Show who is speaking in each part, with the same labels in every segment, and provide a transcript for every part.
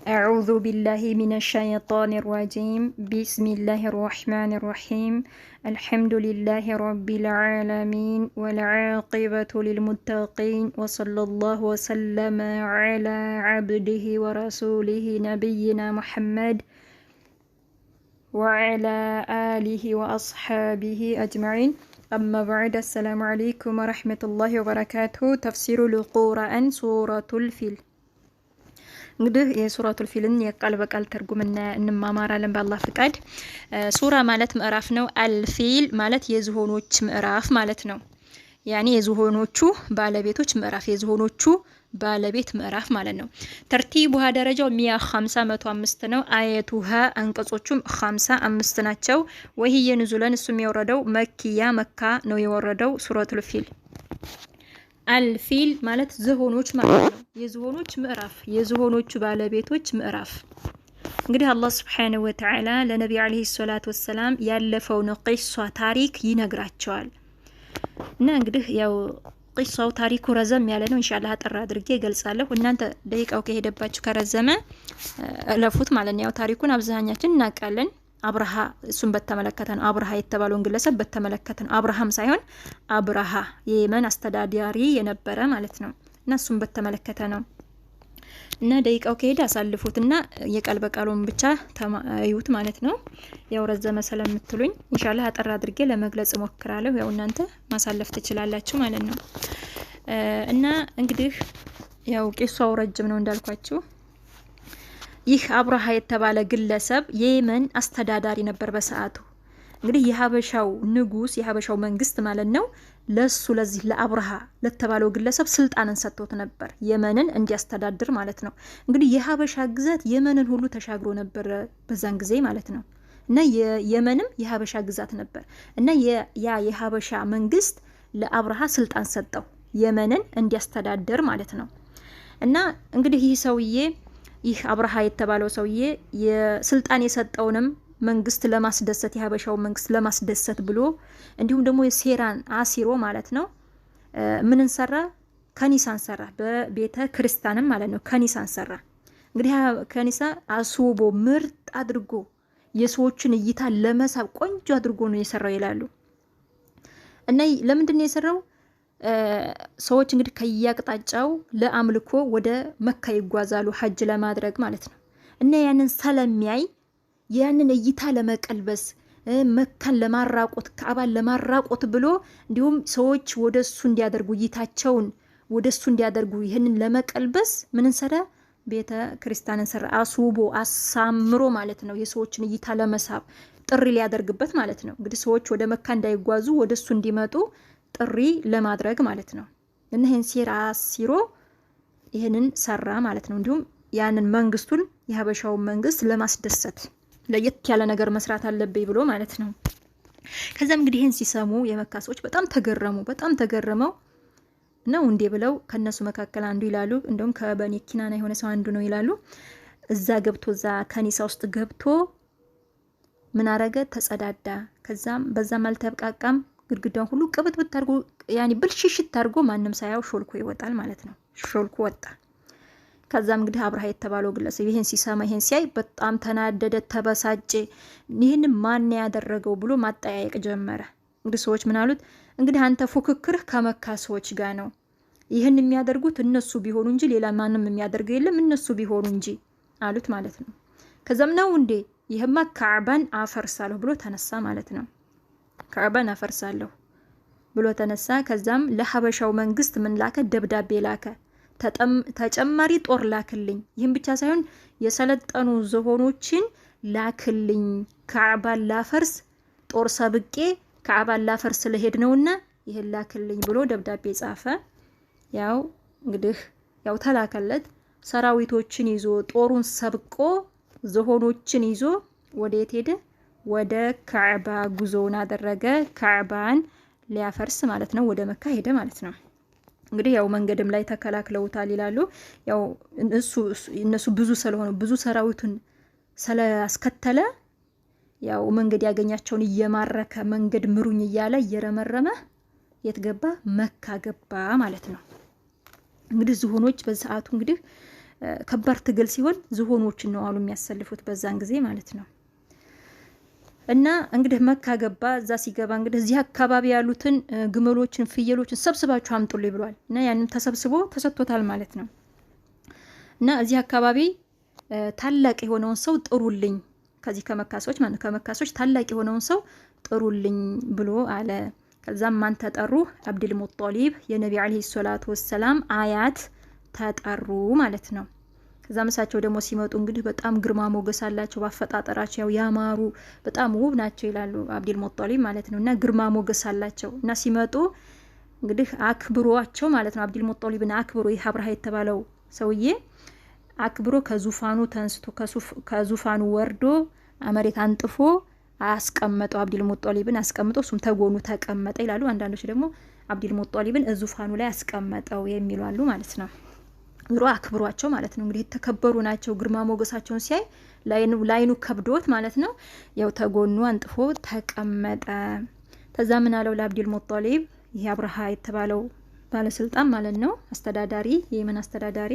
Speaker 1: أعوذ بالله من الشيطان الرجيم بسم الله الرحمن الرحيم الحمد لله رب العالمين والعاقبة للمتقين وصلى الله وسلم على عبده ورسوله نبينا محمد وعلى آله وأصحابه أجمعين أما بعد السلام عليكم ورحمة الله وبركاته تفسير القرآن سورة الفيل እንግዲህ የሱራቱል ፊልን የቃል በቃል ትርጉምና እንማማራለን በአላህ ፍቃድ። ሱራ ማለት ምዕራፍ ነው። አልፊል ማለት የዝሆኖች ምዕራፍ ማለት ነው። ያኒ የዝሆኖቹ ባለቤቶች ምዕራፍ፣ የዝሆኖቹ ባለቤት ምዕራፍ ማለት ነው። ተርቲቡሃ ደረጃው 150 ነው። አየቱሃ አንቀጾቹም 55 ናቸው። ወህየ ንዙለን እሱም የወረደው መኪያ መካ ነው የወረደው ሱራቱል ፊል። አልፊል ማለት ዝሆኖች ማለት ነው። የዝሆኖች ምዕራፍ፣ የዝሆኖቹ ባለቤቶች ምዕራፍ። እንግዲህ አላህ Subhanahu Wa Ta'ala ለነብዩ አለይሂ ሰላቱ ወሰለም ያለፈውን ቂሷ ታሪክ ይነግራቸዋል። እና እንግዲህ ያው ቂሷው ታሪኩ ረዘም ያለ ነው። ኢንሻአላህ አጠር አድርጌ እገልጻለሁ። እናንተ ደቂቃው ከሄደባችሁ ከረዘመ እለፉት ማለት ነው። ያው ታሪኩን አብዛኛችን እናውቃለን። አብርሃ እሱን በተመለከተ ነው። አብርሃ የተባለውን ግለሰብ በተመለከተ ነው። አብርሃም ሳይሆን አብርሃ የየመን አስተዳዳሪ የነበረ ማለት ነው። እና እሱን በተመለከተ ነው። እና ደቂቃው ከሄደ አሳልፉትና የቃል በቃሉን ብቻ ተማዩት ማለት ነው። ያው ረዘመ ስለምትሉኝ ኢንሻአላህ አጠር አድርጌ ለመግለጽ ሞክራለሁ። ያው እናንተ ማሳለፍ ትችላላችሁ ማለት ነው። እና እንግዲህ ያው ቂሷው ረጅም ነው እንዳልኳችሁ። ይህ አብርሃ የተባለ ግለሰብ የየመን አስተዳዳሪ ነበር በሰዓቱ። እንግዲህ የሀበሻው ንጉስ፣ የሀበሻው መንግስት ማለት ነው ለሱ ለዚህ ለአብርሃ ለተባለው ግለሰብ ስልጣንን ሰጥቶት ነበር፣ የመንን እንዲያስተዳድር ማለት ነው። እንግዲህ የሀበሻ ግዛት የመንን ሁሉ ተሻግሮ ነበር በዛን ጊዜ ማለት ነው። እና የመንም የሀበሻ ግዛት ነበር። እና ያ የሀበሻ መንግስት ለአብርሃ ስልጣን ሰጠው የመንን እንዲያስተዳድር ማለት ነው። እና እንግዲህ ይህ ሰውዬ ይህ አብርሃ የተባለው ሰውዬ የስልጣን የሰጠውንም መንግስት ለማስደሰት የሀበሻው መንግስት ለማስደሰት ብሎ እንዲሁም ደግሞ የሴራን አሲሮ ማለት ነው ምንን ሰራ? ከኒሳን ሰራ። በቤተ ክርስቲያንም ማለት ነው ከኒሳን ሰራ። እንግዲህ ከኒሳ አስውቦ ምርጥ አድርጎ የሰዎችን እይታ ለመሳብ ቆንጆ አድርጎ ነው የሰራው ይላሉ። እና ለምንድን ነው የሰራው? ሰዎች እንግዲህ ከያቅጣጫው ለአምልኮ ወደ መካ ይጓዛሉ ሐጅ ለማድረግ ማለት ነው። እና ያንን ሰለሚያይ ያንን እይታ ለመቀልበስ መካን ለማራቆት ከአባን ለማራቆት ብሎ እንዲሁም ሰዎች ወደሱ እንዲያደርጉ እይታቸውን ወደሱ እንዲያደርጉ ይህንን ለመቀልበስ ምንን ሰራ? ቤተ ክርስቲያንን ሰራ። አስውቦ አሳምሮ ማለት ነው የሰዎችን እይታ ለመሳብ ጥሪ ሊያደርግበት ማለት ነው። እንግዲህ ሰዎች ወደ መካ እንዳይጓዙ ወደሱ እንዲመጡ ጥሪ ለማድረግ ማለት ነው። እና ይሄን ሴራ አሲሮ ይሄንን ሰራ ማለት ነው። እንዲሁም ያንን መንግስቱን የሀበሻውን መንግስት ለማስደሰት ለየት ያለ ነገር መስራት አለብኝ ብሎ ማለት ነው። ከዛም እንግዲህ ይሄን ሲሰሙ የመካ ሰዎች በጣም ተገረሙ። በጣም ተገረመው ነው እንዴ ብለው ከነሱ መካከል አንዱ ይላሉ፣ እንደውም ከበኒ ኪናና የሆነ ሰው አንዱ ነው ይላሉ። እዛ ገብቶ እዛ ከኒሳ ውስጥ ገብቶ ምን አረገ? ተጸዳዳ። ከዛም በዛም አልተብቃቃም ግድግዳውን ሁሉ ቅብጥብጥ አድርጎ ያኒ ብልሽሽት አድርጎ ማንም ሳያው ሾልኮ ይወጣል ማለት ነው። ሾልኮ ወጣ። ከዛም እንግዲህ አብርሃ የተባለው ግለሰብ ይሄን ሲሰማ ይሄን ሲያይ በጣም ተናደደ፣ ተበሳጨ። ይሄን ማን ያደረገው ብሎ ማጠያየቅ ጀመረ። እንግዲህ ሰዎች ምን አሉት? እንግዲህ አንተ ፉክክርህ ከመካ ሰዎች ጋር ነው። ይሄን የሚያደርጉት እነሱ ቢሆኑ እንጂ ሌላ ማንም የሚያደርገው የለም እነሱ ቢሆኑ እንጂ አሉት ማለት ነው። ከዛም ነው እንዴ ይሄማ ካዕባን አፈርሳለሁ ብሎ ተነሳ ማለት ነው። ካዕባን አፈርሳለሁ ብሎ ተነሳ። ከዛም ለሀበሻው መንግስት ምን ላከ? ደብዳቤ ላከ። ተጨማሪ ጦር ላክልኝ፣ ይህም ብቻ ሳይሆን የሰለጠኑ ዝሆኖችን ላክልኝ፣ ካዕባን ላፈርስ ጦር ሰብቄ ካዕባን ላፈርስ ለሄድ ነውና ይሄን ላክልኝ ብሎ ደብዳቤ ጻፈ። ያው እንግዲህ ያው ተላከለት። ሰራዊቶችን ይዞ ጦሩን ሰብቆ ዝሆኖችን ይዞ ወዴት ሄደ? ወደ ካዕባ ጉዞውን አደረገ። ካዕባን ሊያፈርስ ማለት ነው። ወደ መካ ሄደ ማለት ነው። እንግዲህ ያው መንገድም ላይ ተከላክለውታል ይላሉ። ያው እነሱ ብዙ ስለሆኑ ብዙ ሰራዊቱን ስላስከተለ ያው መንገድ ያገኛቸውን እየማረከ መንገድ ምሩኝ እያለ እየረመረመ የት ገባ? መካ ገባ ማለት ነው። እንግዲህ ዝሆኖች በሰዓቱ እንግዲህ ከባድ ትግል ሲሆን ዝሆኖችን ነው አሉ የሚያሰልፉት በዛን ጊዜ ማለት ነው። እና እንግዲህ መካ ገባ። እዛ ሲገባ እንግዲህ እዚህ አካባቢ ያሉትን ግመሎችን ፍየሎችን ሰብስባችሁ አምጡልኝ ብሏል። እና ያንን ተሰብስቦ ተሰጥቶታል ማለት ነው። እና እዚህ አካባቢ ታላቅ የሆነውን ሰው ጥሩልኝ፣ ከዚህ ከመካሶች ማለት ከመካሶች ታላቅ የሆነውን ሰው ጥሩልኝ ብሎ አለ። ከዛም ማን ተጠሩ? አብዱል ሙጠሊብ የነቢ አለይሂ ሰላቱ ወሰላም አያት ተጠሩ ማለት ነው። ከዛ መሳቸው ደግሞ ሲመጡ እንግዲህ በጣም ግርማ ሞገስ አላቸው። ባፈጣጠራቸው ያው ያማሩ በጣም ውብ ናቸው ይላሉ አብዱል ሙጠሊብ ማለት ነው። እና ግርማ ሞገስ አላቸው እና ሲመጡ እንግዲህ አክብሮአቸው ማለት ነው። አብዱል ሙጠሊብን አክብሮ ይህ አብርሃ የተባለው ሰውዬ አክብሮ ከዙፋኑ ተንስቶ ከዙፋኑ ወርዶ መሬት አንጥፎ አስቀመጠው። አብዱል ሙጠሊብን አስቀምጦ እሱም ተጎኑ ተቀመጠ ይላሉ። አንዳንዶች ደግሞ አብዱል ሙጠሊብን ዙፋኑ ላይ አስቀመጠው የሚሉ አሉ ማለት ነው። ዙሮ አክብሯቸው ማለት ነው። እንግዲህ የተከበሩ ናቸው። ግርማ ሞገሳቸውን ሲያይ ላይኑ ከብዶት ማለት ነው። ያው ተጎኑ አንጥፎ ተቀመጠ። ከዛ ምን አለው ለአብዱል ሙጠሊብ ይሄ አብርሃ የተባለው ባለስልጣን ማለት ነው፣ አስተዳዳሪ፣ የየመን አስተዳዳሪ፣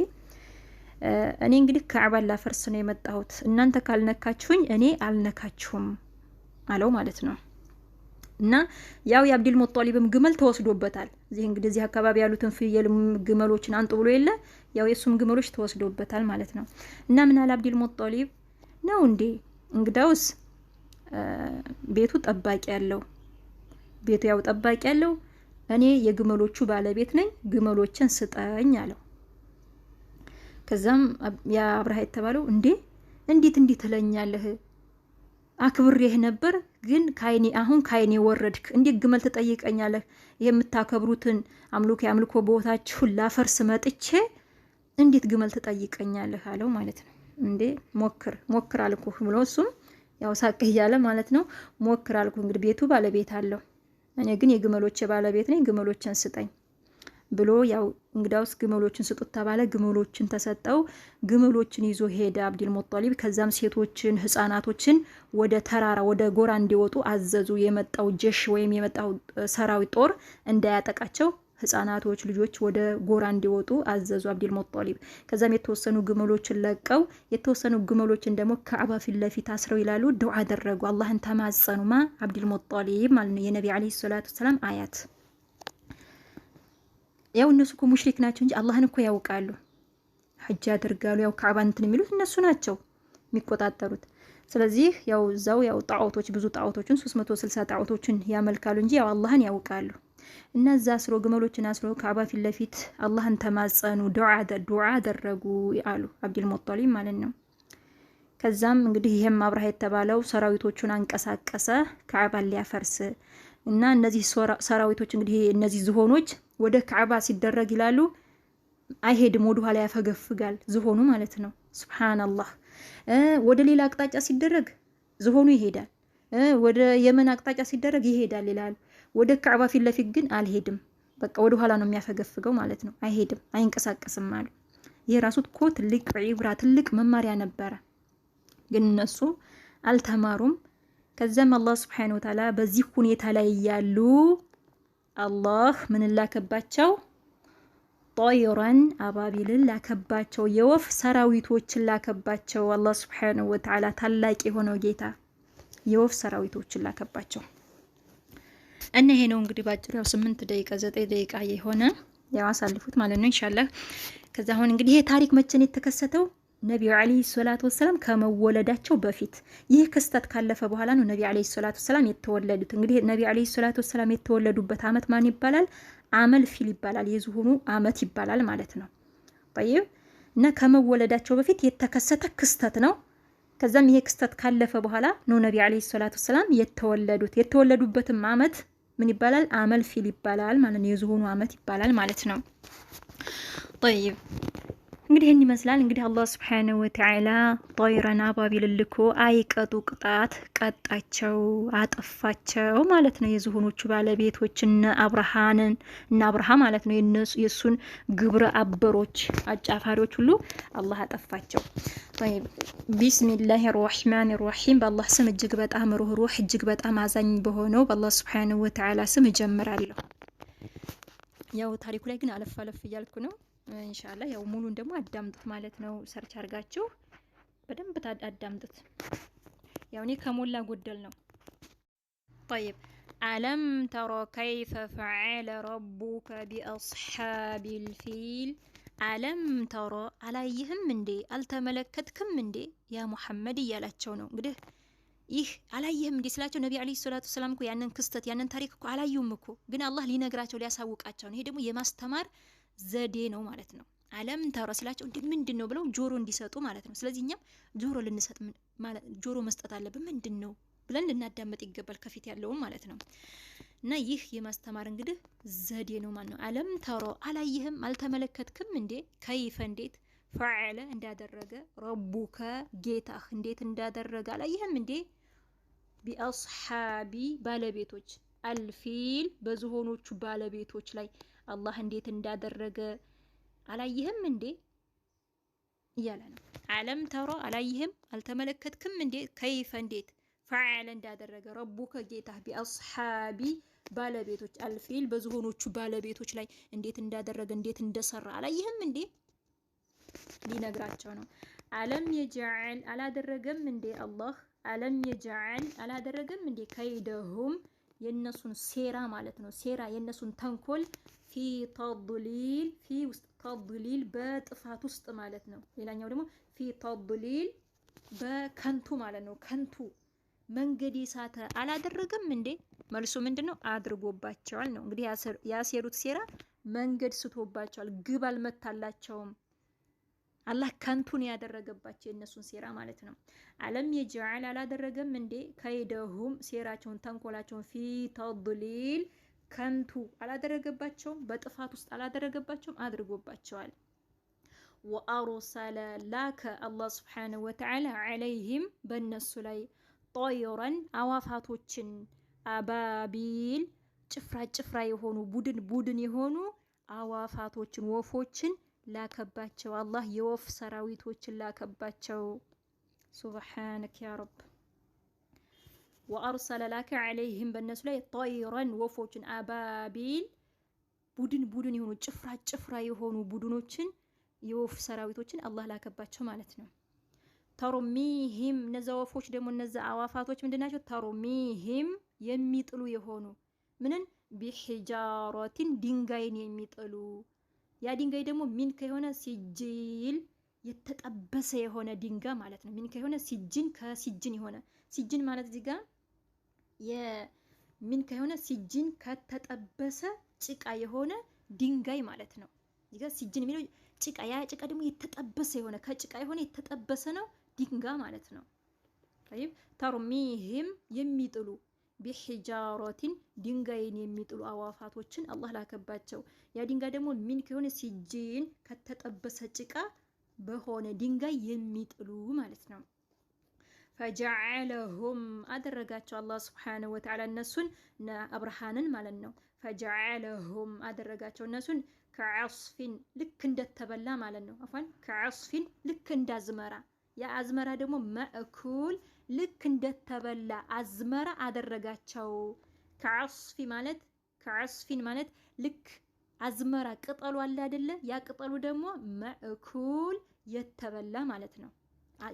Speaker 1: እኔ እንግዲህ ካዕባን ላፈርስ ነው የመጣሁት፣ እናንተ ካልነካችሁኝ እኔ አልነካችሁም አለው ማለት ነው። እና ያው የአብዱል ሙጠሊብም ግመል ተወስዶበታል። እዚህ እንግዲህ እዚህ አካባቢ ያሉትን ፍየል ግመሎችን አንጡ ብሎ የለ ያው የሱም ግመሎች ተወስዶበታል ማለት ነው። እና ምን አለ አብዱል ሙጠሊብ ነው እንዴ እንግዳውስ ቤቱ ጠባቂ ያለው ቤቱ ያው ጠባቂ ያለው እኔ የግመሎቹ ባለቤት ነኝ፣ ግመሎችን ስጠኝ አለው። ከዛም ያ አብርሃ የተባለው እንዴት ትለኛለህ? አክብሬህ ነበር ግን አሁን ካይኔ ወረድክ። እንዴት ግመል ትጠይቀኛለህ? የምታከብሩትን አምልኮ ቦታችሁን ላፈርስ መጥቼ እንዴት ግመል ትጠይቀኛለህ አለው ማለት ነው። ሞክር አልኩህ ብሎ እሱም ያው ሳቅ እያለ ማለት ነው። ሞክር አልኩህ እንግዲህ ቤቱ ባለቤት አለው፣ እኔ ግን የግመሎች ባለቤት ነኝ፣ ግመሎችን ስጠኝ ብሎ ያው እንግዳውስ ግመሎችን ስጡት ተባለ። ግመሎችን ተሰጠው። ግመሎችን ይዞ ሄደ አብዱል ሙጠሊብ። ከዛም ሴቶችን፣ ህፃናቶችን ወደ ተራራ ወደ ጎራ እንዲወጡ አዘዙ። የመጣው ጀሽ ወይም የመጣው ሰራዊት ጦር እንዳያጠቃቸው ህፃናቶች፣ ልጆች ወደ ጎራ እንዲወጡ አዘዙ አብዱል ሙጠሊብ። ከዛም የተወሰኑ ግመሎችን ለቀው የተወሰኑ ግመሎችን ደግሞ ካዕባ ፊት ለፊት አስረው ይላሉ ዱዓ አደረጉ፣ አላህን ተማጸኑማ አብዱል ሙጠሊብ ማለት ነው። የነቢ አለይሂ ሰላቱ ሰላም አያት ያው እነሱ እኮ ሙሽሪክ ናቸው እንጂ አላህን እኮ ያውቃሉ። ሐጅ ያደርጋሉ። ያው ካዕባን እንትን የሚሉት እነሱ ናቸው የሚቆጣጠሩት። ስለዚህ ያው እዛው ያው ጣዖቶች ብዙ ጣዖቶችን 360 ጣዖቶችን ያመልካሉ እንጂ ያው አላህን ያውቃሉ። እነዛ አስሮ ግመሎችን አስሮ ካዕባ ፊት ለፊት አላህን ተማጸኑ፣ ዱዓ አደረጉ አሉ አብዱል ሙጠሊብ ማለት ነው። ከዛም እንግዲህ ይሄም አብርሃ የተባለው ሰራዊቶቹን አንቀሳቀሰ ካዕባን ሊያፈርስ እና እነዚህ ሰራዊቶች እንግዲህ እነዚህ ዝሆኖች ወደ ካዕባ ሲደረግ ይላሉ አይሄድም፣ ወደ ኋላ ያፈገፍጋል ዝሆኑ ማለት ነው። ሱብሃንአላህ። ወደ ሌላ አቅጣጫ ሲደረግ ዝሆኑ ይሄዳል፣ ወደ የመን አቅጣጫ ሲደረግ ይሄዳል ይላሉ። ወደ ካዕባ ፊት ለፊት ግን አልሄድም፣ በቃ ወደ ኋላ ነው የሚያፈገፍገው ማለት ነው። አይሄድም፣ አይንቀሳቀስም አሉ። ይሄ ራሱ እኮ ትልቅ ዒብራ ትልቅ መማሪያ ነበረ፣ ግን እነሱ አልተማሩም። ከዛም አላህ ሱብሓነሁ ወተዓላ በዚህ ሁኔታ ላይ ያሉ አላህ ምን ላከባቸው? ጦይራን አባቢልን ላከባቸው፣ የወፍ ሰራዊቶችን ላከባቸው። አላህ ሱብሓነሁ ወተዓላ ታላቅ የሆነው ጌታ የወፍ ሰራዊቶችን ላከባቸው። እና ይሄ ነው እንግዲህ ባጭሩ ያው 8 ደቂቃ 9 ደቂቃ የሆነ ያው አሳልፉት ማለት ነው ኢንሻአላህ። ከዛ አሁን እንግዲህ ይሄ ታሪክ መቼ ነው የተከሰተው? ነቢዩ አለይሂ ሰላቱ ወሰላም ከመወለዳቸው በፊት። ይህ ክስተት ካለፈ በኋላ ነው ነቢዩ አለይሂ ሰላቱ ወሰላም የተወለዱት። እንግዲህ ነቢዩ አለይሂ ሰላቱ ወሰላም የተወለዱበት አመት ማን ይባላል? አመል ፊል ይባላል። የዝሆኑ አመት ይባላል ማለት ነው። طيب እና ከመወለዳቸው በፊት የተከሰተ ክስተት ነው። ከዛም ይሄ ክስተት ካለፈ በኋላ ነው ነቢዩ አለይሂ ሰላቱ ወሰላም የተወለዱት። የተወለዱበትም አመት ምን ይባላል? አመል ፊል ይባላል ማለት ነው። የዝሆኑ አመት ይባላል ማለት ነው። طيب እንግዲህ ይህን ይመስላል። እንግዲህ አላህ ሱብሓነሁ ወተዓላ ጦይረን አባቢል ልኮ አይቀጡ ቅጣት ቀጣቸው፣ አጠፋቸው ማለት ነው። የዝሆኖቹ ባለቤቶች እነ አብርሃ ማለት ነው። የሱን ግብረ አበሮች አጫፋሪዎች ሁሉ አላህ አጠፋቸው። طيب ቢስሚላሂ ራህማን ራሂም በአላህ ስም እጅግ በጣም ሩህሩህ እጅግ በጣም አዛኝ በሆነው በአላህ ሱብሓነሁ ወተዓላ ስም እጀምራለሁ። ያው ታሪኩ ላይ ግን አለፍ እያልኩ ነው። ኢንሻአላህ ያው ሙሉን ደግሞ አዳምጡት ማለት ነው። ሰርች አድርጋችሁ በደንብ አዳምጡት። ያው እኔ ከሞላ ጎደል ነው። طيب ألم ترى كيف فعل ربك بأصحاب الفيل ألم ترى አላየህም እንዴ አልተመለከትክም እንዴ ያ ሙሐመድ እያላቸው ነው እንግዲህ ይህ አላየህም እንዴ ስላቸው ነብዩ አለይሂ ሰላቱ ሰላም እኮ ያንን ክስተት ያንን ታሪክ እኮ አላዩም እኮ ግን አላህ ሊነግራቸው ሊያሳውቃቸው ነው። ይሄ ደግሞ የማስተማር ዘዴ ነው ማለት ነው። አለም ተራ ስላቸው እንዴ ምንድነው ብለው ጆሮ እንዲሰጡ ማለት ነው። ስለዚህ እኛም ጆሮ ልንሰጥ ማለት ጆሮ መስጠት አለብን። ምንድነው ብለን ልናዳመጥ ይገባል ከፊት ያለውን ማለት ነው። እና ይህ የማስተማር እንግዲህ ዘዴ ነው ማለት ነው። አለም ተራ አላየህም አልተመለከትክም እንዴ ከይፈ እንዴት ፈዓለ እንዳደረገ ረቡከ ጌታህ እንዴት እንዳደረገ አላየህም እንዴ ቢአስሓቢ ባለቤቶች አልፊል በዝሆኖቹ ባለቤቶች ላይ አላህ እንዴት እንዳደረገ አላየህም እንዴ እያለ ነው። አለም ተራ አላየህም አልተመለከትክም እንዴ ከይፈ እንዴት ፈዓለ እንዳደረገ ረቡከ ጌታህ ቢአስሓቢ ባለቤቶች አልፊል በዝሆኖቹ ባለቤቶች ላይ እንዴት እንዳደረገ እንዴት እንደሰራ አላየህም እንዴ ሊነግራቸው ነው። አለም የጀዐል አላደረገም እንዴ አላህ አለም የጀዐል አላደረገም እንዴ ከይደሁም የነሱን ሴራ ማለት ነው። ሴራ የነሱን ተንኮል ፊ ተድሊል ፊ ውስጥ ተድሊል በጥፋት ውስጥ ማለት ነው። ሌላኛው ደግሞ ፊ ተድሊል በከንቱ ማለት ነው። ከንቱ መንገድ የሳተ አላደረገም እንዴ መልሱ ምንድነው አድርጎባቸዋል ነው። እንግዲህ ያሴሩት ሴራ መንገድ ስቶባቸዋል፣ ግብ አልመታላቸውም። አላህ ከንቱን ያደረገባቸው የነሱን ሴራ ማለት ነው። አለም የጀዐል አላደረገም እንዴ ከይደሁም ሴራቸውን ተንኮላቸውን ፊ ተድሊል ከንቱ አላደረገባቸውም፣ በጥፋት ውስጥ አላደረገባቸውም፣ አድርጎባቸዋል። ወአርሰለ ላከ አላህ ሱብሓነሁ ወተዓላ ዐለይሂም በእነሱ ላይ ጦይረን አዋፋቶችን አባቢል ጭፍራ ጭፍራ የሆኑ ቡድን የሆኑ አዋፋቶችን ወፎችን ላከባቸው። አላህ የወፍ ሰራዊቶችን ላከባቸው። ሱብሓነክ ያ ረብ። ወአርሰለ ላከ ዐለይሂም በእነሱ ላይ ጦይረን ወፎችን አባቢል ቡድን የሆኑ ጭፍራ የሆኑ ቡድኖችን የወፍ ሰራዊቶችን አላህ ላከባቸው ማለት ነው። ተሩሚሂም እነዛ ወፎች ደግሞ እነዛ አዋፋቶች ምንድናቸው? ተሩሚሂም የሚጥሉ የሆኑ ምንን ቢሒጃረቲን ድንጋይን የሚጥሉ ያ ድንጋይ ደግሞ ሚን ከሆነ ሲጂል የተጠበሰ የሆነ ድንጋይ ማለት ነው። ሚን ከሆነ ሲጂን ከሲጂን የሆነ ሲጂን ማለት እዚህ ጋር የሚን ከሆነ ሲጂን ከተጠበሰ ጭቃ የሆነ ድንጋይ ማለት ነው። እዚህ ጋር ሲጂን የሚለው ጭቃ፣ ያ ጭቃ ደግሞ የተጠበሰ የሆነ ከጭቃ የሆነ የተጠበሰ ነው ድንጋይ ማለት ነው። طيب ተርሚሂም የሚጥሉ ቢሒጃረቲን ድንጋይን የሚጥሉ አዋፋቶችን አላህ ላከባቸው። ያ ድንጋይ ደግሞ ሚን ከሆነ ሲጂን ከተጠበሰ ጭቃ በሆነ ድንጋይ የሚጥሉ ማለት ነው። ፈጀዐለሁም አደረጋቸው አላህ ሱብሓነሁ ወተዓላ እነሱን አብርሃንን ማለት ነው። ፈጀዐለሁም አደረጋቸው እነሱን ከዐስፊን ልክ እንደተበላ ማለት ነው። አፏን ከዐስፊን ልክ እንዳዝመራ ያ አዝመራ ደግሞ መእኩል ልክ እንደተበላ አዝመራ አደረጋቸው። ከዐስፊን ማለት ልክ አዝመራ ቅጠሉ አለ አይደለ? ያ ቅጠሉ ደግሞ መእኩል የተበላ ማለት ነው።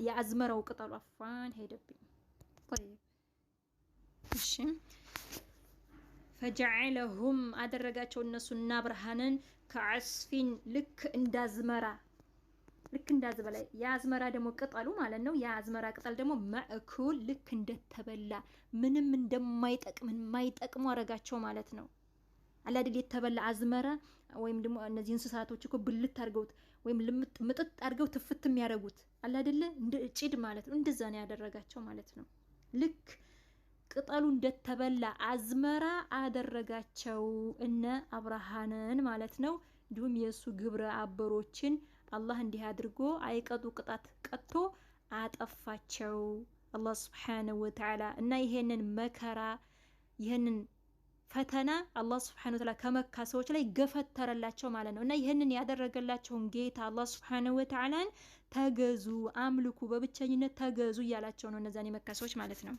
Speaker 1: የአዝመራው ቅጠሉ አፋን ሄደብኝ። طيب እሺ ፈጀዐለሁም አደረጋቸው እነሱና አብርሃንን ከዐስፊን ልክ እንዳዝመራ የአዝመራ ደግሞ ቅጠሉ ማለት ነው። የአዝመራ ቅጠል ደግሞ መእኩል ልክ እንደተበላ ምንም የማይጠቅሙ አረጋቸው ማለት ነው። አላደል የተበላ አዝመራ ወይም ደግሞ እነዚህ እንስሳቶች እኮ ብልት አድርገውት ወይም ምጥጥ አድርገው ትፍት የሚያደርጉት አላደለ እንደ ጭድ ማለት ነው። እንደዛ ነው ያደረጋቸው ማለት ነው። ልክ ቅጠሉ እንደተበላ አዝመራ አደረጋቸው እነ አብርሃንን ማለት ነው። እንዲሁም የእሱ ግብረ አበሮችን አላህ እንዲህ አድርጎ አይቀጡ ቅጣት ቀጥቶ አጠፋቸው አላህ ሱብሓነሁ ወተዓላ። እና ይሄንን መከራ ይሄንን ፈተና አላህ ሱብሓነሁ ወተዓላ ከመካ ሰዎች ላይ ገፈተረላቸው ማለት ነው። እና ይሄንን ያደረገላቸውን ጌታ አላህ ሱብሓነሁ ወተዓላን ተገዙ፣ አምልኩ፣ በብቸኝነት ተገዙ እያላቸው ነው እነዛን የመካ ሰዎች ማለት ነው።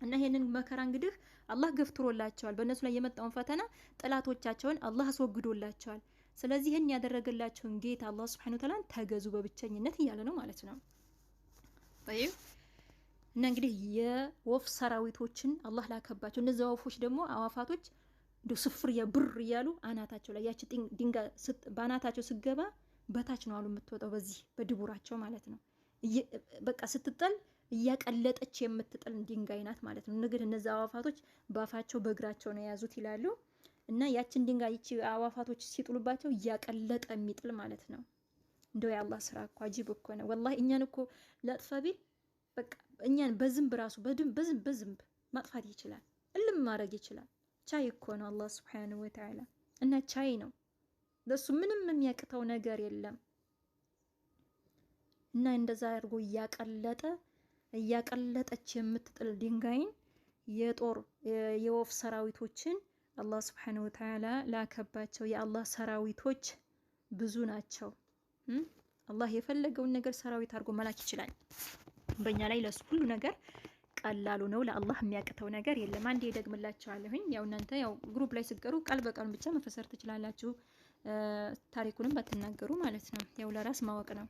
Speaker 1: እና ይሄንን መከራ እንግዲህ አላህ ገፍትሮላቸዋል። በእነሱ ላይ የመጣውን ፈተና ጥላቶቻቸውን አላህ አስወግዶላቸዋል። ስለዚህ ይህን ያደረገላቸውን ጌታ አላህ ሱብሓነሁ ወተዓላ ተገዙ በብቸኝነት እያለ ነው ማለት ነው። طيب እና እንግዲህ የወፍ ሰራዊቶችን አላህ ላከባቸው። እነዚህ ወፎች ደግሞ አዋፋቶች እንደ ስፍር የብር እያሉ አናታቸው ላይ ያቺ ድንጋይ በአናታቸው ስገባ በታች ነው አሉ የምትወጣው በዚህ በድቡራቸው ማለት ነው። በቃ ስትጠል እያቀለጠች የምትጥል ድንጋይ ናት ማለት ነው። እንግዲህ እነዚህ አዋፋቶች በአፋቸው በእግራቸው ነው የያዙት ይላሉ። እና ያችን ድንጋይ ይቺ አዋፋቶች ሲጥሉባቸው እያቀለጠ የሚጥል ማለት ነው። እንደው የአላህ ስራ እኮ አጂብ እኮ ነው ወላሂ። እኛን እኮ ለጥፋ ቢል በቃ እኛን በዝንብ ራሱ በዝንብ ማጥፋት ይችላል፣ እልም ማድረግ ይችላል። ቻይ እኮ ነው አላህ ሱብሓነሁ ወተዓላ እና ቻይ ነው። ለሱ ምንም የሚያቅተው ነገር የለም። እና እንደዛ አድርጎ እያቀለጠች የምትጥል ድንጋይን የወፍ ሰራዊቶችን አላህ ሱብሓነሁ ወተዓላ ላከባቸው። የአላህ ሰራዊቶች ብዙ ናቸው። አላህ የፈለገውን ነገር ሰራዊት አድርጎ መላክ ይችላል። በእኛ ላይ ለሱ ሁሉ ነገር ቀላሉ ነው። ለአላህ የሚያቅተው ነገር የለም። አንዴ ደግምላችኋለሁኝ። ያው እናንተ ያው ግሩፕ ላይ ስገሩ ቃል በቃል ብቻ መፈሰር ትችላላችሁ፣ ታሪኩንም ባትናገሩ ማለት ነው። ያው ለራስ ማወቅ ነው።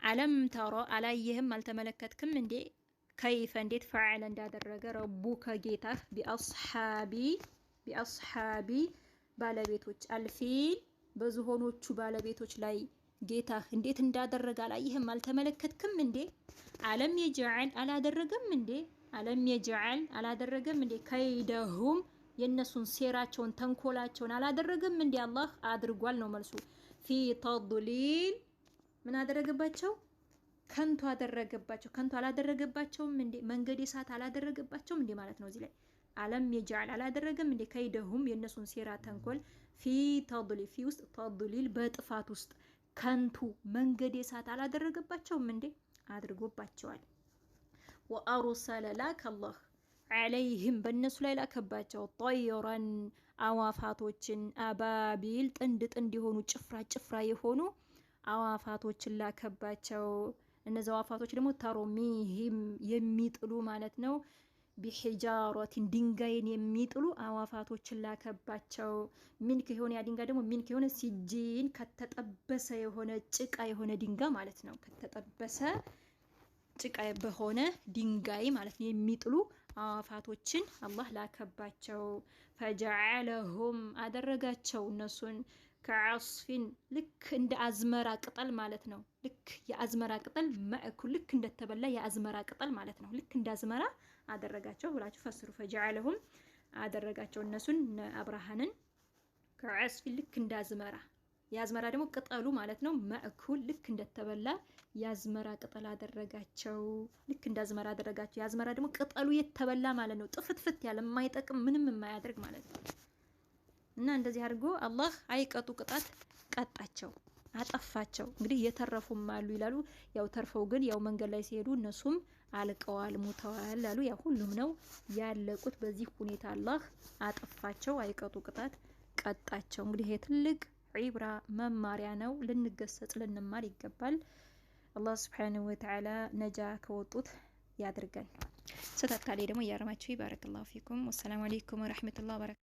Speaker 1: አለም ተሮ አላየህም አልተመለከትክም እንዴ ከይፈ እንዴት ፈዓለ እንዳደረገ ረቡከ ጌታህ ቢአስሓቢ ባለቤቶች አልፊል በዝሆኖቹ ባለቤቶች ላይ ጌታህ እንዴት እንዳደረገ አላየህም አልተመለከትክም እንዴ? አለም የጀዓል አላደረገም እንዴ ከይደሁም የነሱን ሴራቸውን ተንኮላቸውን አላደረገም እንዴ? አላህ አድርጓል ነው መልሱ። ፊ ተድሊል ምን አደረገባቸው? ከንቱ አደረገባቸው። ከንቱ አላደረገባቸውም እንዴ? መንገድ እሳት አላደረገባቸውም እንዴ ማለት ነው። እዚህ ላይ አለም የጀዓል አላደረገም እንዴ ከይደሁም የነሱን ሴራ ተንኮል ፊ ተድሊል ፊ ውስጥ ተድሊል በጥፋት ውስጥ ከንቱ መንገድ እሳት አላደረገባቸውም እንዴ? አድርጎባቸዋል። ወአርሰለ ላከ አላህ ዐለይህም በእነሱ ላይ ላከባቸው ጠይረን አዋፋቶችን አባቢል ጥንድ የሆኑ ጭፍራ የሆኑ አዋፋቶችን ላከባቸው። እነዚህ አዋፋቶች ደግሞ ተሮሚሂም የሚጥሉ ማለት ነው። ቢሒጃረቲን ድንጋይን የሚጥሉ አዋፋቶችን ላከባቸው። ሚንክ የሆነ ያ ድንጋይ ደግሞ ሚንክ የሆነ ሲጂን ከተጠበሰ የሆነ ጭቃ የሆነ ድንጋይ ማለት ነው። ከተጠበሰ ጭቃ በሆነ ድንጋይ ማለት ነው የሚጥሉ አዋፋቶችን አላህ ላከባቸው። ፈጀዐለሁም አደረጋቸው እነሱን ከዐስፊን ልክ እንደ አዝመራ ቅጠል ማለት ነው። ልክ የአዝመራ ቅጠል ማእኩል ልክ እንደተበላ የአዝመራ ቅጠል ማለት ነው። ልክ እንደ አዝመራ አደረጋቸው ብላችሁ ፈስሩ። ፈጀዐለሁም አደረጋቸው እነሱን አብርሃንን ከዐስፊን ልክ እንደ አዝመራ የአዝመራ ደግሞ ቅጠሉ ማለት ነው። ማእኩል ልክ እንደተበላ የአዝመራ ቅጠል አደረጋቸው። ልክ እንደ አዝመራ አደረጋቸው። የአዝመራ ደግሞ ቅጠሉ የተበላ ማለት ነው። ጥፍትፍት ያለ የማይጠቅም ምንም የማያደርግ ማለት ነው። እና እንደዚህ አድርጎ አላህ አይቀጡ ቅጣት ቀጣቸው፣ አጠፋቸው። እንግዲህ የተረፉም አሉ ይላሉ። ያው ተርፈው ግን ያው መንገድ ላይ ሲሄዱ እነሱም አልቀዋል፣ ሞተዋል አሉ። ያው ሁሉም ነው ያለቁት። በዚህ ሁኔታ አላህ አጠፋቸው፣ አይቀጡ ቅጣት ቀጣቸው። እንግዲህ ይሄ ትልቅ ዒብራ መማሪያ ነው። ልንገሰጽ ልንማር ይገባል። አላህ ሱብሓነሁ ወተዓላ ነጃ ከወጡት ያድርገን። ስተታሌ ደግሞ እያረማችሁ። ባረከላሁ ፊኩም። ወሰላሙ አለይኩም ወራህመቱላሂ ወበረካቱ።